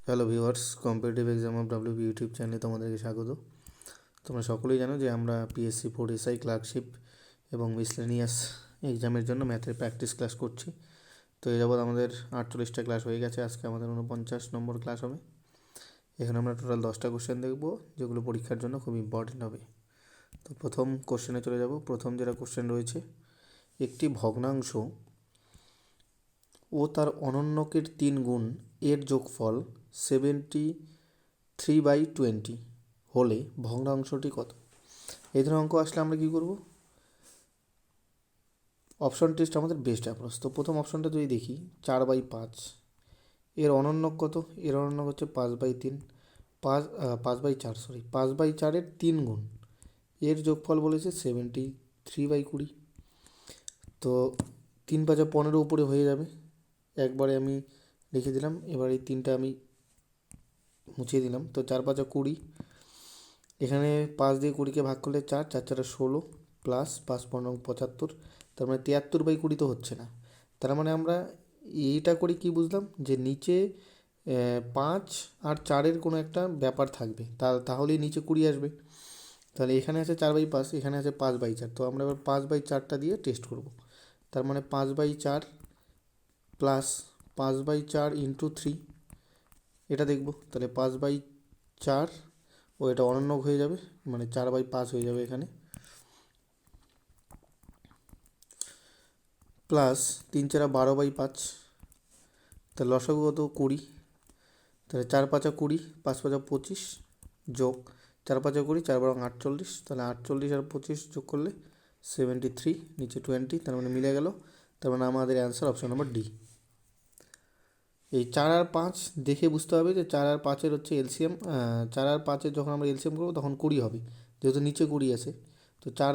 Hello viewers, competitive exam of WB YouTube চ্যানেলে তোমাদেরকে স্বাগত। তোমরা সকলেই জানো যে আমরা পিএসসি 4 এসআই ক্লার্কশিপ এবং মিসলেনিয়াস এক্সামের জন্য ম্যাথের প্র্যাকটিস ক্লাস করছি। তো এই যাবৎ আমাদের 48টা ক্লাস হয়ে গেছে, আজকে আমাদের 49 নম্বর ক্লাস হবে। এখানে আমরা টোটাল 10টা কোশ্চেন দেখব, যেগুলো পরীক্ষার জন্য খুব ইম্পর্টেন্ট হবে। তো প্রথম কোশ্চেনে চলে যাব। প্রথম যেটা কোশ্চেন রয়েছে, একটি ভগ্নাংশ ও তার অনন্যকের 3 গুণ এর যোগফল 73/20 হলে ভগ্নাংশটি কত? এই ধরনের অঙ্ক আসলে আমরা কী করব? অপশন টেস্ট আমাদের বেস্ট অ্যাপ্রোচ। তো প্রথম অপশনটা যদি দেখি, 4/5 এর অনন্যক কত? এর অনন্যক হচ্ছে 5/3, 5/4 3 গুণ এর যোগফল বলেছে 73/20। তো 3 5 15 উপরে হয়ে যাবে, একবারে আমি লিখে দিলাম। এবার এই 3টা আমি মুছিয়ে দিলাম। তো 4 5 20, এখানে 5 দিয়ে 20কে ভাগ করলে 4 4 4 16 প্লাস 5 15 75, তার মানে 73/20 তো হচ্ছে না। তার মানে আমরা এইটা করে কি বুঝলাম, যে নিচে 5 আর 4-এর কোনো একটা ব্যাপার থাকবে, তাহলেই নিচে 20 আসবে। তাহলে এখানে আছে 4/5, এখানে আছে 5/4। তো আমরা এবার 5/4টা দিয়ে টেস্ট করব। তার মানে 5/4 প্লাস 5/4 ইন্টু 3, এটা দেখব। তাহলে 5/4 ও এটা অনন্যক হয়ে যাবে, মানে 4/5 হয়ে যাবে এখানে, প্লাস 3 4 12/5, তাহলে লসাগু কত? 20। তাহলে 4 5 20, 5 5 25 যোগ 4 5 20, 4 12 48, তাহলে 48 আর 25 যোগ করলে 73, নিচে 20, তার মানে মিলে গেল। তার মানে আমাদের অ্যান্সার অপশন নম্বর ডি। এই 4 আর 5 দেখে বুঝতে হবে যে 4 আর 5-এর হচ্ছে এলসিএম। 4 আর 5-এর যখন আমরা এলসিএম করবো তখন 20 হবে, যেহেতু নিচে 20 আছে। তো 4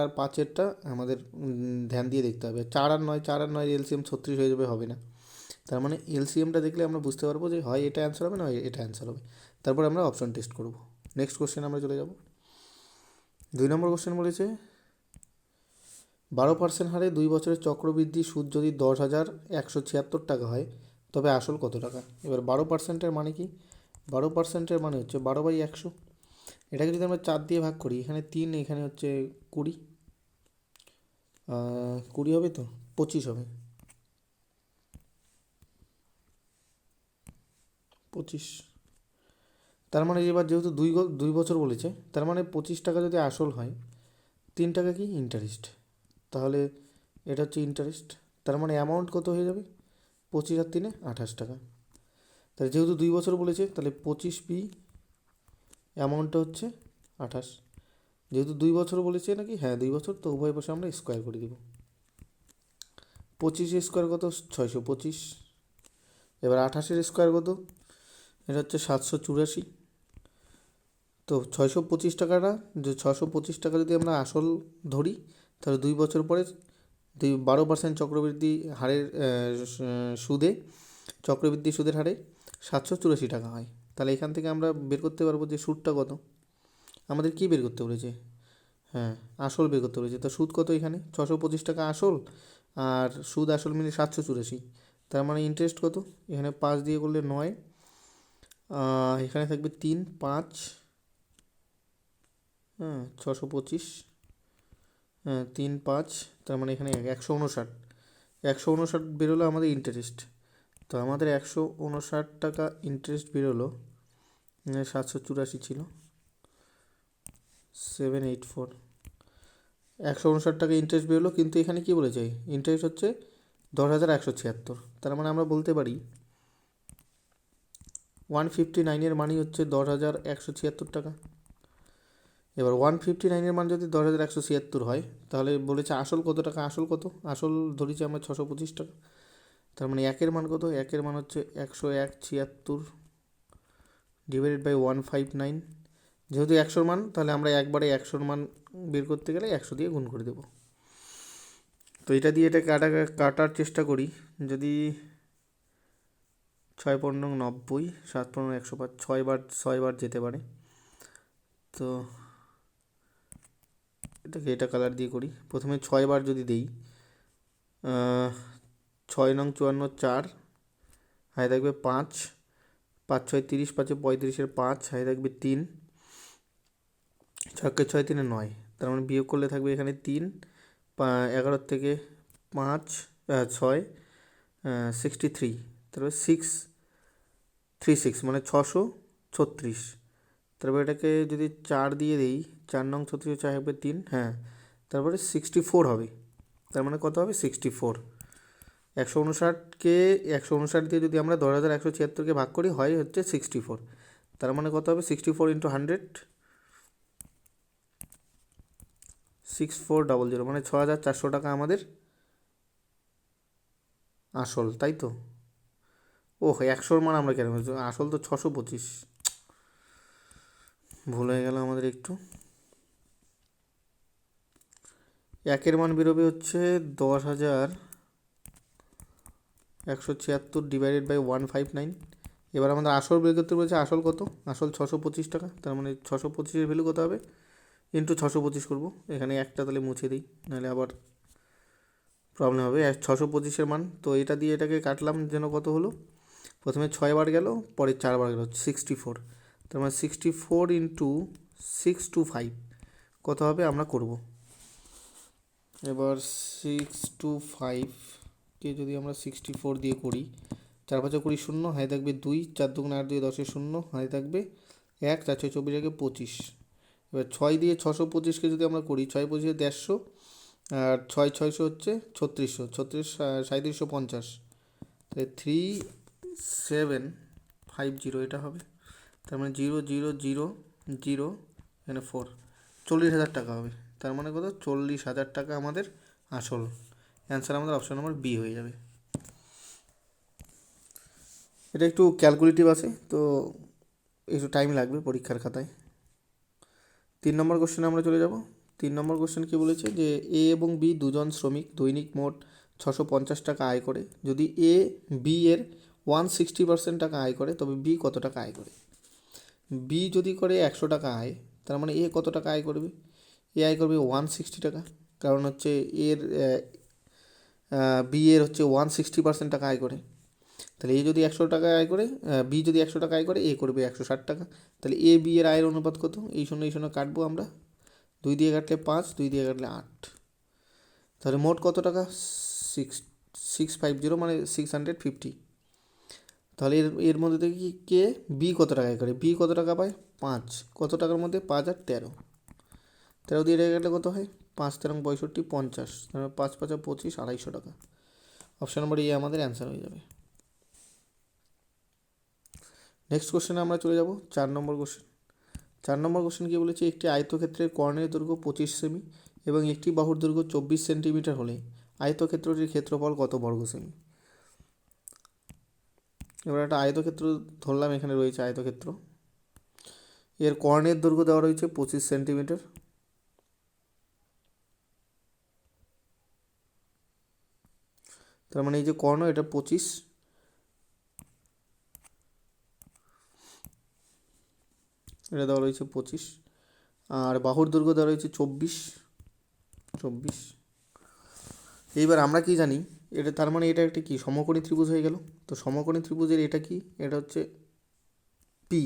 আর 5-এরটা আমাদের ধ্যান দিয়ে দেখতে হবে। 4 আর 9 এলসিএম 36 হয়ে যাবে, হবে না। তার মানে এলসিএমটা দেখলে আমরা বুঝতে পারবো যে হয় এটা অ্যান্সার হবে, না এটা অ্যান্সার হবে। তারপর আমরা অপশন টেস্ট করব। নেক্সট কোশ্চেন আমরা চলে যাব। 2 নম্বর কোশ্চেন বলেছে, 12% হারে 2 বছরের চক্রবৃদ্ধি সুদ যদি 10,176 টাকা হয়, তবে আসল কত টাকা? এবার 12%-এর মানে কি? 12%-এর মানে হচ্ছে 12/100। এটাকে যদি আমরা 4 দিয়ে ভাগ করি, এখানে 3, এখানে হচ্ছে 20, 20 হবে, তো 25 হবে, 25। তার মানে এবার যেহেতু 2 বছর বলেছে, তার মানে 25 টাকা যদি আসল হয়, 3 টাকা কি ইন্টারেস্ট, তাহলে এটা হচ্ছে ইন্টারেস্ট। তার মানে অ্যামাউন্ট কত হয়ে যাবে? 25 আর 3 28 টাকা। তাহলে যেহেতু 2 বছর বলেছে, তাহলে 25p অ্যামাউন্টটা হচ্ছে 28। যেহেতু 2 বছর বলেছে নাকি, হ্যাঁ 2 বছর, তো উভয় পাশে আমরা স্কোয়ার করে দেবো। 25 স্কোয়ার কত? 625। এবার 28-এর স্কোয়ার কত? এটা হচ্ছে 784। তো 625 টাকাটা, যে 625 টাকা যদি আমরা আসল ধরি, তাহলে 2 বছর পরে 12% চক্রবৃদ্ধি হারের সুদে, চক্রবৃদ্ধি সুদের হারে 784 টাকা হয়। তাহলে এখান থেকে আমরা বের করতে পারবো যে সুদটা কত। আমাদের কি বের করতে বলেছে? হ্যাঁ, আসল বের করতে বলেছে। তো সুদ কত? এখানে 625 টাকা আসল, আর সুদ আসল মিলে 784। তার মানে ইন্টারেস্ট কত? এখানে 5 দিয়ে করলে 9, এখানে থাকবে 3 5, হ্যাঁ 625, হ্যাঁ 3 5, তার মানে এখানে 159 বেরোলো আমাদের ইন্টারেস্ট। তো আমাদের 159 টাকা ইন্টারেস্ট বেরোলো, 784 ছিল 784, 159 টাকা ইন্টারেস্ট বেরোলো। কিন্তু এখানে কি বলেছে? ইন্টারেস্ট হচ্ছে 10,176। তার মানে আমরা বলতে পারি 159-এর মানই হচ্ছে 10,176 টাকা। এবার 159-এর মান যদি 10,176 হয়, তাহলে বলেছে আসল কত টাকা? আসল কত? আসল ধরেছি আমরা 625 টাকা। তার মানে একের মান কত? একের মান হচ্ছে 101.76 ডিভাইডেড বাই 159। যেহেতু 100-র মান, তাহলে আমরা একবারে 100-র মান বের করতে গেলে 100 দিয়ে গুণ করে দেবো। তো এটা দিয়ে এটা কাটার চেষ্টা করি। যদি 6 15 90, 7 15 105, 6বার যেতে পারে। তো এটা কালার দিয়ে করি। প্রথমে 6বার যদি দেই, 6 নং 54 4, হাই থাকবে 5, 5 6 30, 5 35, 5 হাই থাকবে 3, 6 6 3 9, তার মানে বিয়োগ করলে থাকবে এখানে 3, 11 থেকে 5 6 63, তারপরে 636 মানে 636। তারপরে এটাকে যদি 4 দিয়ে দিই, 4 নং 36, 4 হবে 3, হ্যাঁ, তারপরে 64 হবে, তার মানে কত হবে 64। 159কে 159 দিয়ে যদি আমরা 10,176কে ভাগ করি হয় হচ্ছে 64, তার মানে কত হবে 64 × 100, 6400, মানে 6,400 টাকা আমাদের আসল, তাই তো? ওহ, 100-র মান আমরা কেন, আসল তো 625, ভুল হয়ে গেল আমাদের একটু। একের মান বেরোবে হচ্ছে 10,176 ডিভাইডেড বাই 159। এবার আমাদের আসল বের করতে বলেছে, আসল কত, আসল 625 টাকা, তার মানে 625-এর ভ্যালু কত হবে, ইন্টু 625 করবো, এখানে একটা তাহলে মুছে দিই, নাহলে আবার প্রবলেম হবে। 625-এর মান, তো এটা দিয়ে এটাকে কাটলাম যেন কত হলো, প্রথমে 6 বার গেল, পরে 4 বার গেল, 64, তার মানে 64 × 625 কত হবে আমরা করব। এবার 625কে যদি আমরা 64 দিয়ে করি, 4 5 20 0, হাই থাকবে 2, 4 2 8 2 10 0, হাই থাকবে 1, 4 6 24 25। এবার 6 দিয়ে 625কে যদি আমরা করি, 6 25 150, আর 6 600 হচ্ছে 3600, 36 3750, তাই 3750 এটা হবে, তার মানে 0 0 0 0 এখানে 4, 40,000 টাকা হবে, তার মানে কত 40,000 টাকা আমাদের আসল। অ্যান্সার আমাদের অপশন নম্বর বি হয়ে যাবে। এটা একটু ক্যালকুলেটিভ আছে, তো একটু টাইম লাগবে পরীক্ষার খাতায়। 3 নম্বর কোশ্চেনে আমরা চলে যাব। 3 নম্বর কোশ্চেন কী বলেছে, যে এ এবং বি দুজন শ্রমিক দৈনিক মোট 650 টাকা আয় করে। যদি এ বি এর 160% টাকা আয় করে, তবে বি কত টাকা আয় করে। বি যদি করে 100 টাকা আয়, তার মানে এ কত টাকা আয় করবে, এ আয় করবে 160 টাকা, কারণ হচ্ছে এর বি এর হচ্ছে 160% টাকা আয় করে। তাহলে এ যদি 100 টাকা আয় করে, বি যদি 100 টাকা আয় করে, এ করবে 160 টাকা। তাহলে এ বি এর আয়ের অনুপাত কত, এই শূন্য কাটবো আমরা, 2 দিয়ে কাটলে 5, 2 দিয়ে কাটলে 8, তাহলে মোট কত টাকা 650, মানে 650। তাহলে এর মধ্যে থেকে কি কে বি কত টাকা আয় করে, বি কত টাকা পায় 5, কত টাকার মধ্যে 5 আর 13, 13 দিয়ে কাটলে কত হয় 5 13 65 50, 5 5 25, 250 টাকা। অপশান নম্বর এ আমাদের অ্যান্সার হয়ে যাবে। নেক্সট কোশ্চেনে আমরা চলে যাব 4 নম্বর কোশ্চেন। 4 নম্বর কোশ্চেন কী বলেছে, একটি আয়তক্ষেত্রের কর্ণের দৈর্ঘ্য 25 সেমি এবং একটি বাহুর দৈর্ঘ্য 24 সেন্টিমিটার হলে আয়তক্ষেত্রটির ক্ষেত্রফল কত বর্গ সেমি। এবার একটা আয়তক্ষেত্র ধরলাম, এখানে রয়েছে আয়তক্ষেত্র, এর কর্ণের দৈর্ঘ্য দেওয়া রয়েছে 25 সেন্টিমিটার, তার মানে এই যে কর্ণ, এটা 25, এটা দেওয়া রয়েছে 25, আর বাহুর দৈর্ঘ্য দেওয়া রয়েছে 24। এইবার আমরা কি জানি, এটা তার মানে এটা একটা কি সমকোণী ত্রিভুজ হয়ে গেল। তো সমকোণী ত্রিভুজের এটা কি, এটা হচ্ছে পি,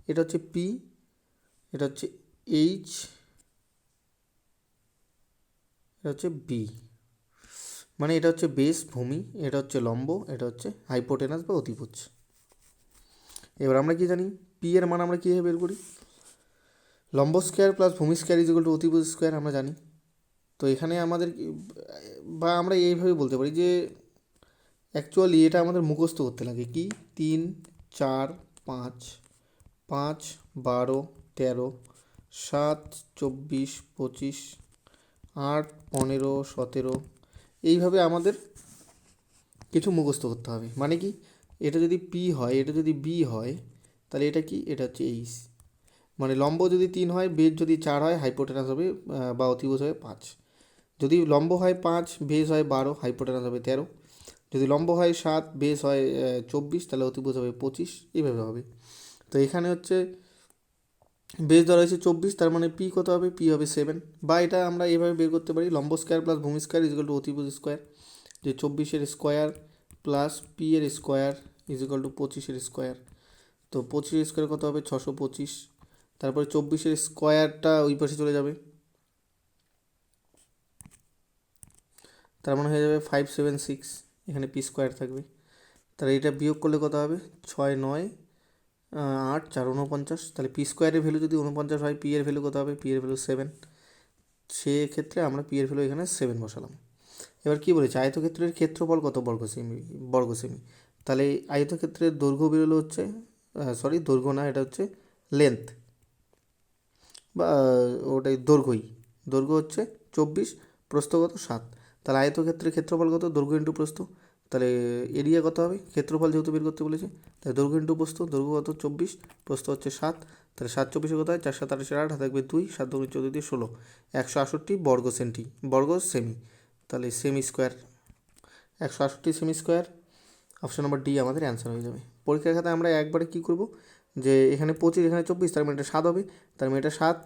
এটা হচ্ছে পি, এটা হচ্ছে এইচ, এটা হচ্ছে বি, মানে এটা হচ্ছে বেস ভূমি, এটা হচ্ছে লম্ব, এটা হচ্ছে হাইপোটেনাস বা অতিভুজ। এবার আমরা কি জানি, পি এর মান আমরা কীভাবে বের করি, লম্ব স্কোয়ার প্লাস ভূমি স্কোয়ার ইজ ইকুয়াল টু অতিভুজ স্কোয়ার আমরা জানি। তো এখানে আমাদের, বা আমরা এইভাবে বলতে পারি যে অ্যাকচুয়ালি এটা আমাদের মুখস্থ করতে লাগে, কি 3 4 5, 5 12 13, 7 24 25, 8 15 17, এইভাবে আমাদের কিছু মুখস্থ করতে হবে। মানে কি, এটা যদি পি হয়, এটা যদি বি হয়, তাহলে এটা কি, এটা হচ্ছে এইচ, মানে লম্ব যদি 3 হয়, বেজ যদি 4 হয়, হাইপোটেনাস হবে বা অতিভুজ হবে 5। যদি লম্ব হয় 5, বেজ হয় 12, হাইপোটেনাস হবে 13। যদি লম্ব হয় 7, বেজ হয় 24, তাহলে অতিভুজ হবে 25, এইভাবে হবে। তো এখানে হচ্ছে বেজ ধরা হয়েছে 24, তার মানে পি কত হবে, পি হবে 7, বা এটা আমরা এইভাবে বের করতে পারি, লম্ব স্কোয়ার প্লাস ভূমি স্কোয়ার ইজ ইকুয়াল টু অতিভুজ স্কোয়ার, যে 24-এর স্কোয়ার প্লাস পি এর স্কোয়ার ইজিক্যাল টু 25-এর স্কোয়ার। তো 25-এর স্কোয়ার কত হবে? 625। তারপরে 24-এর স্কোয়ারটা ওই পাশে চলে যাবে, তার মানে হয়ে যাবে 576। এখানে পি স্কোয়ার থাকবে। তাহলে এটা বিয়োগ করলে কত হবে? 6 9 8 4 49। তাহলে পি স্কোয়ারের ভ্যালু যদি 49 হয়, পি এর ভ্যালু কত হবে? পি এর ভ্যালু 7। সেক্ষেত্রে আমরা পি এর ভ্যালু এখানে 7 বসালাম। এবার কি বলেছে? আয়তক্ষেত্রের ক্ষেত্রফল কত বর্গ সেমি। তাহলে আয়তক্ষেত্রের দৈর্ঘ্য বেরোলো হচ্ছে, দৈর্ঘ্য না, এটা হচ্ছে লেন্থ, বা ওটাই দৈর্ঘ্য হচ্ছে 24, প্রস্থ কত? 7। তাহলে আয়তক্ষেত্রের ক্ষেত্রফল কত? দৈর্ঘ্য ইন্টু প্রস্থ। তাহলে এরিয়া কত হবে? ক্ষেত্রফল যেহেতু বের করতে বলেছে, তাহলে দৈর্ঘ্য ইন্টু প্রস্থ। দৈর্ঘ্য কত? 24, প্রস্থ হচ্ছে 7। তাহলে 7 24 কত হয়? 4 7 28 8, হাতে থাকবে 2, 7 2 14 দিয়ে 16, 168 বর্গ সেমি। তাহলে semi square, 168 semi square. Option number D আমাদের অ্যান্সার হয়ে যাবে। পরীক্ষার খাতায় আমরা একবারে কী করব, যে এখানে 25, এখানে 24, তার মানে এটা 7 হবে। তার মানে এটা 7,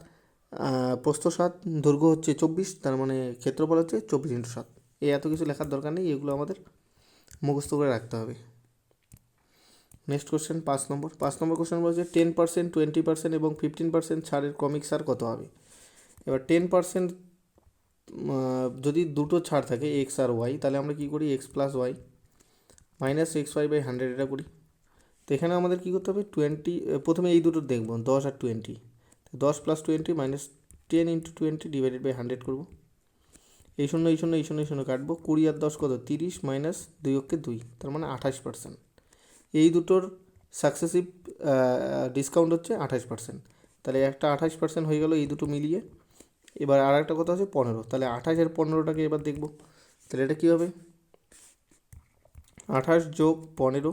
প্রস্থ 7, দৈর্ঘ্য হচ্ছে 24, তার মানে ক্ষেত্রফল হচ্ছে 24 × 7। এই এত কিছু লেখার দরকার নেই, এগুলো আমাদের মুখস্থ করে রাখতে হবে। নেক্সট কোশ্চেন 5 নম্বর কোশ্চেন বলছে 10%, 20% এবং 15% ছাড়ের ক্রমিক সার কত হবে? এবার 10% যদি দুটো ছাড় থাকে এক্স আর ওয়াই, তাহলে আমরা কী করি? X plus Y minus xy/100 এটা করি। তো এখানে আমাদের কী করতে হবে? 20, প্রথমে এই দুটো দেখব, 10 আর 20। 10 + 20 মাইনাস 10 × 20 / 100 করবো। এই শূন্য কাটবো। 20 আর 10 কত? 30, মাইনাস 2 অক্ষে 2, তার মানে 28%। এই দুটোর সাকসেসিভ ডিসকাউন্ট হচ্ছে 28%। তাহলে একটা 28% হয়ে গেল এই দুটো মিলিয়ে। এবার আর একটা কত আছে? 15। তাহলে 28 আর 15টাকে এবার দেখব। তাহলে এটা কী হবে? 28 + 15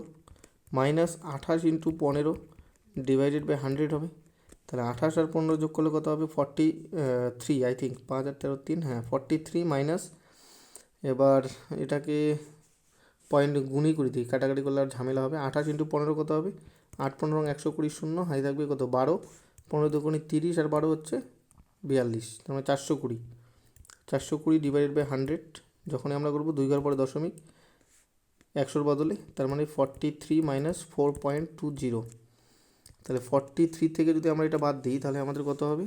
মাইনাস 28 × 15 / 100 হবে। তাহলে 28 আর 15 যোগ করলে কত হবে? 43, আই থিঙ্ক 5 আর 13 3, হ্যাঁ 43 মাইনাস, এবার এটাকে পয়েন্ট গুণই করে দিই, কাটাকাটি করলে আর ঝামেলা হবে। 28 × 15 কত হবে? 8 15 120 শূন্য, হাই থাকবে কত? 12, 15 দুগুণে 30 আর 12 হচ্ছে 42, তার মানে 420। 420 / 100 যখনই আমরা করবো 2 ঘর পরে দশমিক 100-র বদলে, তার মানে 43 মাইনাস 4.20। তাহলে 43 থেকে যদি আমরা এটা বাদ দিই, তাহলে আমাদের কত হবে?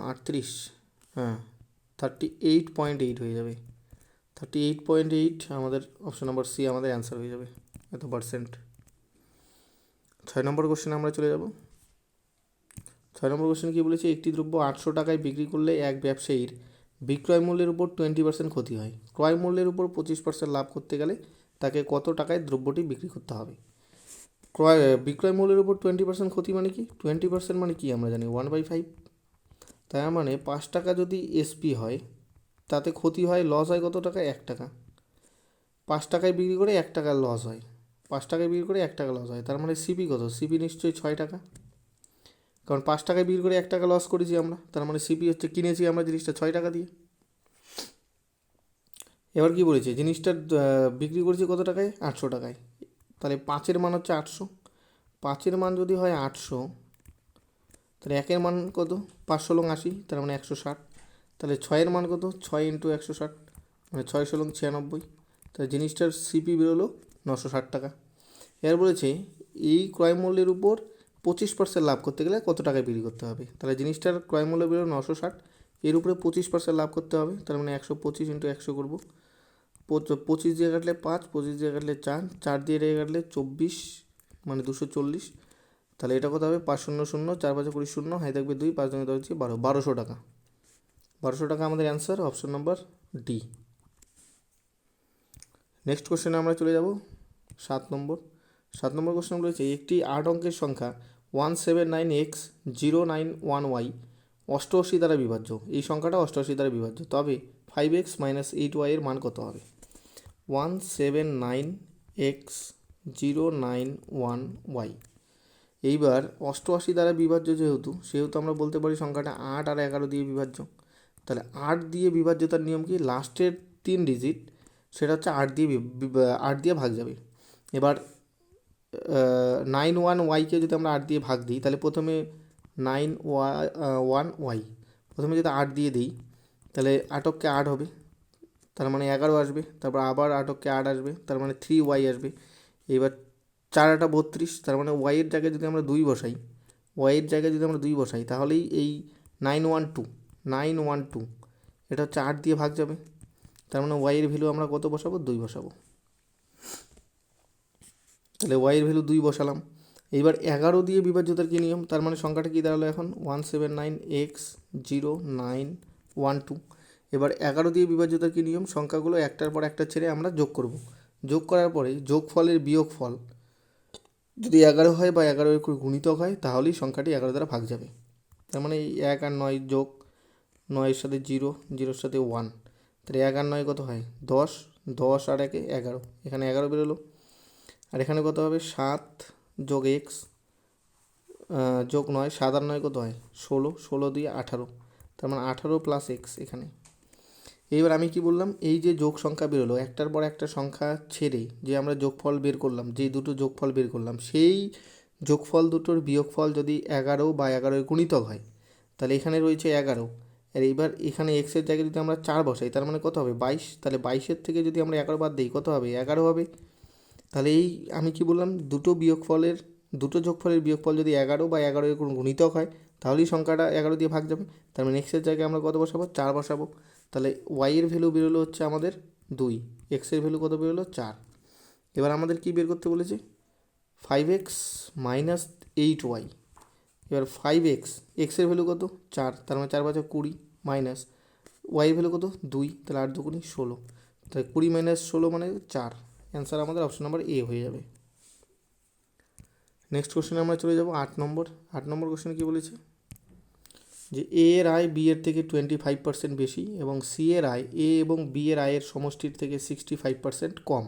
38, হ্যাঁ 38.8 হয়ে যাবে। 38.8 আমাদের অপশন নম্বর সি আমাদের অ্যান্সার হয়ে যাবে, এত পার্সেন্ট। 6 নম্বর কোশ্চেনে আমরা চলে যাব। 6 নম্বর কোশ্চেন কী বলেছে? একটি দ্রব্য 800 টাকায় বিক্রি করলে এক ব্যবসায়ীর বিক্রয় মূল্যের উপর 20% ক্ষতি হয়। ক্রয় মূল্যের উপর 25% লাভ করতে গেলে তাকে কত টাকায় দ্রব্যটি বিক্রি করতে হবে? বিক্রয় মূল্যের উপর 20% ক্ষতি মানে কি? 20% মানে কি আমরা জানি 1/5। তার মানে 5 টাকা যদি এসপি হয়, তাতে ক্ষতি হয়, লস হয় কত টাকা? 1 টাকা। 5 টাকায় বিক্রি করে 1 টাকার লস হয়, 5 টাকায় বিক্রি করে 1 টাকা লস হয়, তার মানে সিপি কত? সিপি নিশ্চয়ই 6 টাকা, কারণ 5 টাকায় বিক্রি করে 1 টাকা লস করেছি আমরা, তার মানে সিপি হচ্ছে, কিনেছি আমরা জিনিসটা 6 টাকা দিয়ে। এবার কি বলেছে? জিনিসটা বিক্রি করেছি কত টাকায়? 800 টাকায়। তাহলে 5-এর মান হচ্ছে 800, 5-এর মান যদি হয় 800, তাহলে 1-এর মান কত? 5 × 80, তার মানে 160। তাহলে 6-এর মান কত? 6 × 160, মানে 6 × 96। তাহলে জিনিসটার সিপি বেরোলো 960 টাকা। এবার বলেছে এই ক্রয় মূল্যের উপর 25% লাভ করতে গেলে কত টাকায় বিক্রি করতে হবে? তাহলে জিনিসটার ক্রয় মূল্য বেরোলো 960, এর উপরে 25% লাভ করতে হবে, তার মানে 125 × 100 করবো। 25 দিয়ে কাটলে 5, 25 দিয়ে কাটলে 4, 4 দিয়ে কাটলে 24, মানে 240। তাহলে এটা কত হবে? 5 0 0, 4 5 20 শূন্য, হাই থাকবে 2, 5 2 10 12, 1200 টাকা। 1200 টাকা আমাদের answer, option number D. Next কোশ্চেনে আমরা চলে যাব 7 নম্বর। 7 নম্বর কোশ্চেন রয়েছে একটি 8 অঙ্কের সংখ্যা 179x091y 88 দ্বারা বিভাজ্য। এই সংখ্যাটা 88 দ্বারা বিভাজ্য, তবে 5x - 8y এর মান কত হবে? 179x091y। এইবার 88 দ্বারা বিভাজ্য সেহেতু আমরা বলতে পারি সংখ্যাটা 8 আর 11 দিয়ে বিভাজ্য। তাহলে 8 দিয়ে বিভাজ্যতার নিয়ম কি? লাস্টের 3 ডিজিট সেটা হচ্ছে 8 দিয়ে ভাগ যাবে। এবার 91y-কে যদি আমরা 8 দিয়ে ভাগ দিই, তাহলে প্রথমে 91y প্রথমে যদি 8 দিয়ে দিই, তাহলে 8 8 হবে, তার মানে 11 আসবে। তারপর আবার 8 8 আসবে, তার মানে 3y আসবে। এবার 4×8 = 32, তার মানে ওয়াইয়ের জায়গায় যদি আমরা 2 বসাই তাহলেই এই 912 এটা হচ্ছে 8 দিয়ে ভাগ যাবে, তার মানে ওয়াইয়ের ভ্যালু আমরা কত বসাবো? 2 বসাবো। তাহলে ওয়াইয়ের ভ্যালু 2 বসালাম। এইবার 11 দিয়ে বিভাজ্যতার কী নিয়ম? তার মানে সংখ্যাটা কী দাঁড়ালো এখন? 179x0912। এবার 11 দিয়ে বিভাজ্যতার কী নিয়ম? সংখ্যাগুলো একটার পর একটা ছেড়ে আমরা যোগ করব। যোগ করার পরে যোগফলের বিয়োগফল যদি 11 হয় বা 11 এর গুণিতক হয় তাহলেই সংখ্যাটি 11 দ্বারা ভাগ যাবে। তার মানে এই 1 আর 9 যোগ 9-এর সাথে 0, 0-এর সাথে 1, তাহলে 1 আর 9 কত হয়? 10, 10 আর 1 11, এখানে 11 বেরোলো। আর এখানে কত হবে? 7 যোগ x যোগ 9, 7 আর 9 কত হয়? 16, 16 দিয়ে 18, তার মানে 18 প্লাস এক্স এখানে। এইবার আমি কি বললাম? এই যে যোগ সংখ্যা বেরোলো, একটার পর একটা সংখ্যা ছেড়ে যে আমরা যোগফল বের করলাম, যে দুটো যোগফল বের করলাম, সেই যোগফল দুটোর বিয়োগফল যদি 11 বা 11 গুণিতক হয় তাহলে এখানে রয়েছে 11। আর এইবার এখানে এক্সের জায়গায় যদি আমরা 4 বসাই তার মানে কত হবে? 22। তাহলে 22-এর থেকে যদি আমরা 11 বাদ দিই কত হবে? 11 হবে। তাহলে এই আমি কি বললাম? দুটো যোগফলের বিয়োগফল যদি 11 বা 11 এর কোনো গুণিতক হয় তাহলেই সংখ্যাটা 11 দিয়ে ভাগ যাবে। তার মানে এক্সের জায়গায় আমরা কত বসাবো? 4 বসাবো। তাহলে ওয়াইয়ের ভ্যালু বেরোলো হচ্ছে আমাদের 2, এক্সের ভ্যালু কত বেরোলো? 4। এবার আমাদের কি বের করতে বলেছে? 5x - 8y। এবার 5x, এক্সের ভ্যালু কত? 4, তার মানে 4 5 20, মাইনাস ওয়াইয়ের ভ্যালু কত? 2, তাহলে 8 2 16, তাহলে 20 - 16 মানে 4। অ্যান্সার আমাদের অপশন নাম্বার এ হয়ে যাবে। নেক্সট কোশ্চেনে আমরা চলে যাব 8 নম্বর। 8 নম্বর কোশ্চেনে কী বলেছে? যে এ এর আয় বি এর থেকে 25% বেশি এবং সি এর আয় এ এবং বি এর আয়ের সমষ্টির থেকে 65% কম।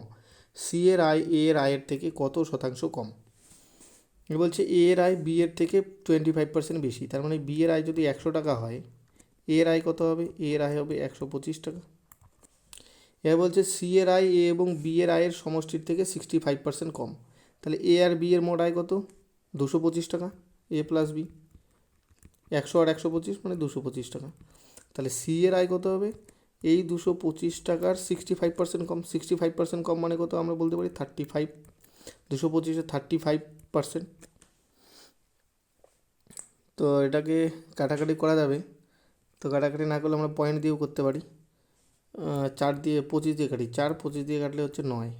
সি এর আয় এ এর আয়ের থেকে কত শতাংশ কম? এ বলছে এ এর আয় বি এর থেকে 25% বেশি, তার মানে বি এর আয় যদি 100 টাকা হয়, এ এর আয় কত হবে? এ এর আয় হবে 125 টাকা। এবার বলছে সি এর আয় এ এবং বি এর আয়ের সমষ্টির থেকে 65% কম। তাহলে এ আর বি এর মোট আয় কত? 225 টাকা। এ প্লাস বি 100 আর 125 মানে 225 টাকা। তাহলে সি এর আয় কত হবে? এই 225 টাকার 65% কম। 65% কম মানে কত? আমরা বলতে পারি 35। 225-এর 35%। তো এটাকে কাটাকাটি করা যাবে, তো কাটাকাটি না করলে আমরা পয়েন্ট দিয়েও করতে পারি। 4 দিয়ে 25 দিয়ে কাটি, 4 25 দিয়ে কাটলে হচ্ছে 9।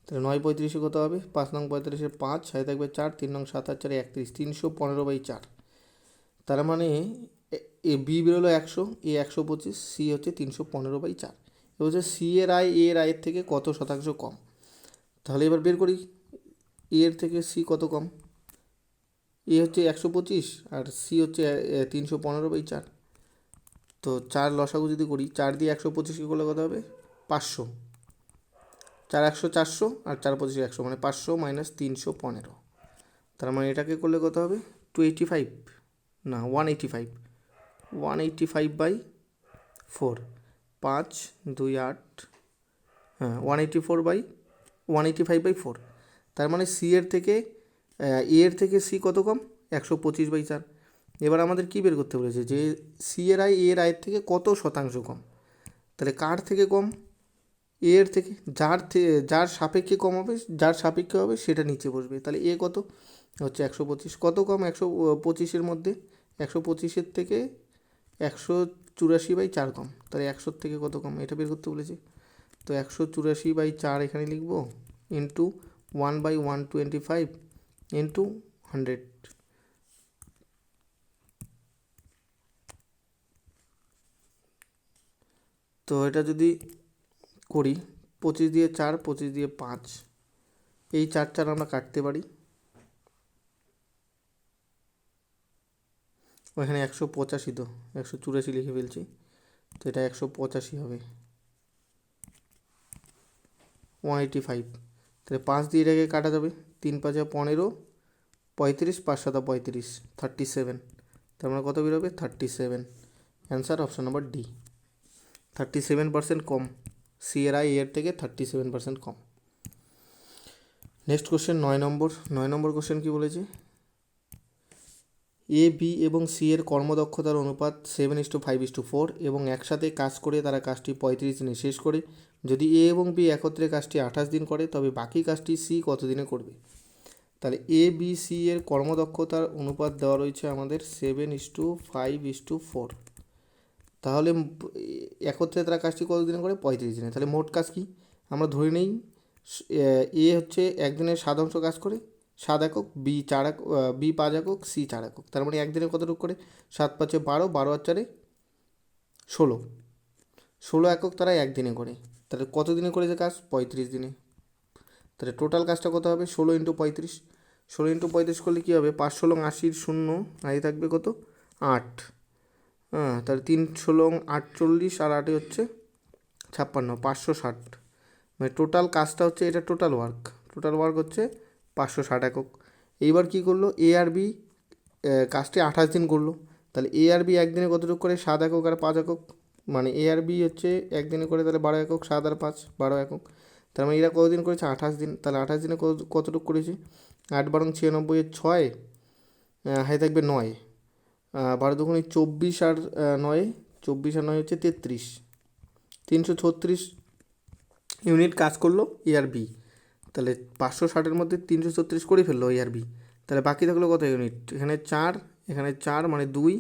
তাহলে 9 35-এ কত হবে? 5 নং 35-এ 5, সাথে থাকবে 4, 3 নং 7 আর 4 31, 315/4। তার মানে এ বি বেরোলো 100, এ 125, সি হচ্ছে 315/4। এবার হচ্ছে সি এর আয় এ এর আয়ের থেকে কত শতাংশ কম? তাহলে এবার বের করি এ এর থেকে সি কত কম। এ হচ্ছে 125 আর সি হচ্ছে 315/4। তো 4 লসাগু যদি করি, 4 দিয়ে 125কে করলে কত হবে? 500। 4 100 400 আর 4 25 100, মানে 500 - 315। তার মানে এটাকে করলে কত হবে? 285 না 185, 185/4। 5 2 8, হ্যাঁ 185/4। তার মানে সি এর থেকে এ এর থেকে সি কত কম? 125/4। এবার আমাদের কী বের করতে বলেছে? যে সি এর আয় এ এর আয়ের থেকে কত শতাংশ কম। তাহলে কার থেকে কম? এ এর থেকে। যার সাপেক্ষে কম হবে, যার সাপেক্ষে হবে সেটা নিচে বসবে। তাহলে এ কত? হচ্ছে 125। কত কম 125-এর মধ্যে? 125-এর থেকে 184/4 কম। তাহলে 100-র থেকে কত কম এটা বের করতে বলেছে। তো 184/4 এখানে লিখব, ইন্টু 1/125 ইন্টু 100। তো এটা যদি করি 25 দিয়ে 4, 25 দিয়ে 5, এই 4 4 আমরা কাটতে পারি। ওইখানে 185, তো 184 লিখে ফেলছি, তো এটা 185 হবে। 185, তাহলে 5 দিয়ে এটাকে কাটা যাবে। 3 5 15, 35, 5 7 35, 37। তার মানে কত বেরোবে? 37। অ্যান্সার অপশন নাম্বার ডি, 37% কম। সি এর আই এর থেকে 37% কম। নেক্সট কোশ্চেন 9 নম্বর। 9 নম্বর কোশ্চেন কী বলেছে? এ বি এবং সি এর কর্মদক্ষতার অনুপাত 7:5:4 এবং একসাথে কাজ করে তারা কাজটি 35 দিনে শেষ করে। যদি এ এবং বি একত্রে কাজটি 28 দিন করে তবে বাকি কাজটি সি কত দিনে করবে? তাহলে এ বি সি এর কর্মদক্ষতার অনুপাত দেওয়া রয়েছে আমাদের 7:5:4। তাহলে একত্রে তারা কাজটি কত দিনে করে? 35 দিনে। তাহলে মোট কাজ কি? আমরা ধরে নেই এ হচ্ছে একদিনের 7 অংশ কাজ করে 7 একক, বি 4 একক, বি 5 একক, সি 4 একক। তার মানে একদিনে কতটুকু করে? 7 5 12, 12 আর 4 16, 16 একক তারা একদিনে করে। তাহলে কত দিনে করেছে কাজ? 35 দিনে। তাহলে টোটাল কাজটা কত হবে? 16x35। 16x35 করলে কী হবে? 5 16 80 শূন্য, আগে থাকবে কত? 8। হ্যাঁ, তাহলে 3 16 48 আর 8 হচ্ছে 56, 560। মানে টোটাল কাজটা হচ্ছে, এটা টোটাল ওয়ার্ক হচ্ছে 560 একক। এইবার কী করলো? এ আর বি কাজটি 28 দিন করলো। তাহলে এ আর বি একদিনে কতটুকু করে? 7 একক আর 5 একক। মানে এ আর বি হচ্ছে একদিনে করে তাহলে 12 একক, 7 আর 5 12 একক। তার মানে এরা কতদিন করেছে? 28 দিন। তাহলে 28 দিনে কতটুকু করেছে? 8 12 96 6, হাই থাকবে 9, 12 2 24 আর 9, 24 আর 9 হচ্ছে 33, 336 ইউনিট কাজ করলো এ আর বি। তাহলে 560-এর মধ্যে 336 করে ফেললো এ আর বি। তাহলে বাকি থাকলো কত ইউনিট? এখানে 4, এখানে 4 মানে 2,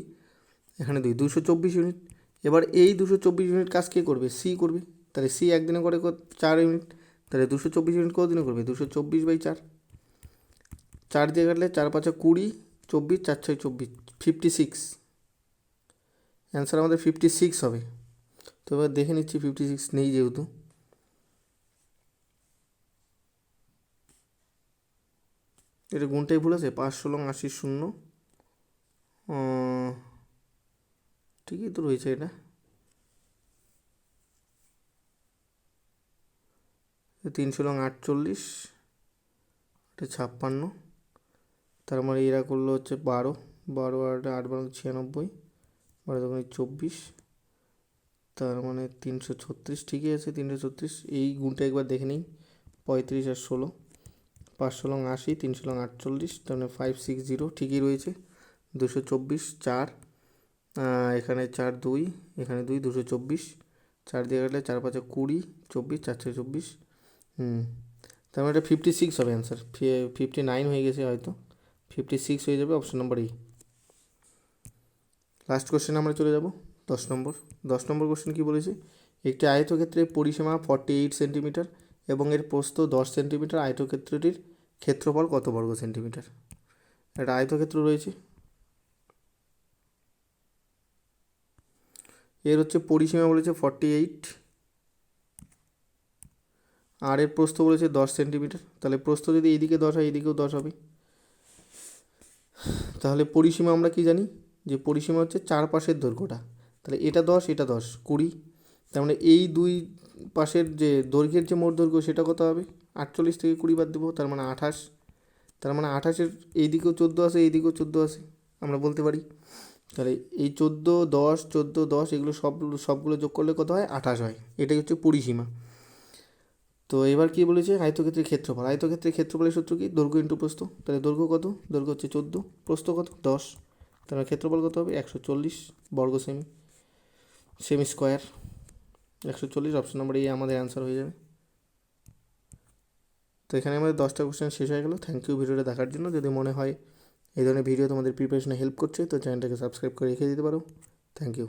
এখানে 2, 224 ইউনিট। এবার এই 224 ইউনিট কাজ কে করবে? সি করবে। তাহলে সি একদিনে করে 4 ইউনিট। তাহলে 224 ইউনিট কত দিনে করবে? 224/4, 4 দিয়ে কাটলে 4 5 20, 24 4 6 24, 56। অ্যান্সার আমাদের 56 হবে। তো এবার দেখে নিচ্ছি 56 নেই যেহেতু। এটা গুণটাই ভুল আছে। 5 16 80 শূন্য, ঠিকই তো রয়েছে এটা। 3 16 48, এটা 56। তার মানে এরা করলো হচ্ছে 12, 12 আর 8 12 96, 12 2 24, তার মানে 336। ঠিকই আছে 336। এই গুণটা একবার দেখে নিই। 35 আর 16, 5 16 80, 3 16 48, তার মানে 560 ঠিকই রয়েছে। 224 4, এখানে 4 2, এখানে 2, 224, 4 দিয়ে কাটলে 4 5 20, 24 4 6 24। তার মানে এটা 56 হবে অ্যান্সার। 59 হয়ে গেছে হয়তো, 56 হয়ে যাবে অপশন নম্বর ই। লাস্ট কোশ্চেন আমরা চলে যাব 10 নম্বর। 10 নম্বর কোশ্চেন কী বলেছে? একটি আয়তক্ষেত্রের পরিসীমা 48 সেন্টিমিটার এবং এর প্রস্থ 10 সেন্টিমিটার। আয়তক্ষেত্রটির ক্ষেত্রফল কত বর্গ সেন্টিমিটার? একটা আয়তক্ষেত্র রয়েছে, এর হচ্ছে পরিসীমা বলেছে 48 আর এর প্রস্থ বলেছে 10 সেন্টিমিটার। তাহলে প্রস্থ যদি এইদিকে 10 হয় এইদিকেও 10 হবে। তাহলে পরিসীমা আমরা কি জানি? যে পরিসীমা হচ্ছে চারপাশের দৈর্ঘ্যটা। তাহলে এটা 10, এটা 10, 20। তার মানে এই দুই পাশের যে দৈর্ঘ্যের যে মোট দৈর্ঘ্য সেটা কত হবে? 48 থেকে 20 বাদ দেবো, তার মানে 28। তার মানে 28-এর এইদিকেও 14 আছে, এইদিকেও 14 আছে, আমরা বলতে পারি। তাহলে এই 14 10 14 10 এগুলো সবগুলো যোগ করলে কত হয়? 28 হয়। এটাই হচ্ছে পরিসীমা। তো এবার কি বলেছে? আয়তক্ষেত্রের ক্ষেত্রফল। আয়তক্ষেত্রের ক্ষেত্রফলের সূত্র কি? দৈর্ঘ্য ইন্টু প্রস্থ। তাহলে দৈর্ঘ্য কত? দৈর্ঘ্য হচ্ছে 14, প্রস্থ কত? 10, তাহলে ক্ষেত্রফল কত হবে? 140 বর্গ সেমি স্কোয়ার। 140 অপশন নম্বর এ আমাদের অ্যান্সার হয়ে যাবে। তো এখানে আমাদের 10টা কোশ্চেন শেষ হয়ে গেল। থ্যাংক ইউ ভিডিওটা দেখার জন্য। যদি মনে হয় এই ধরনের ভিডিও তোমাদের প্রিপারেশনে হেল্প করছে তো চ্যানেলটাকে সাবস্ক্রাইব করে রেখে দিতে পারো। Thank you.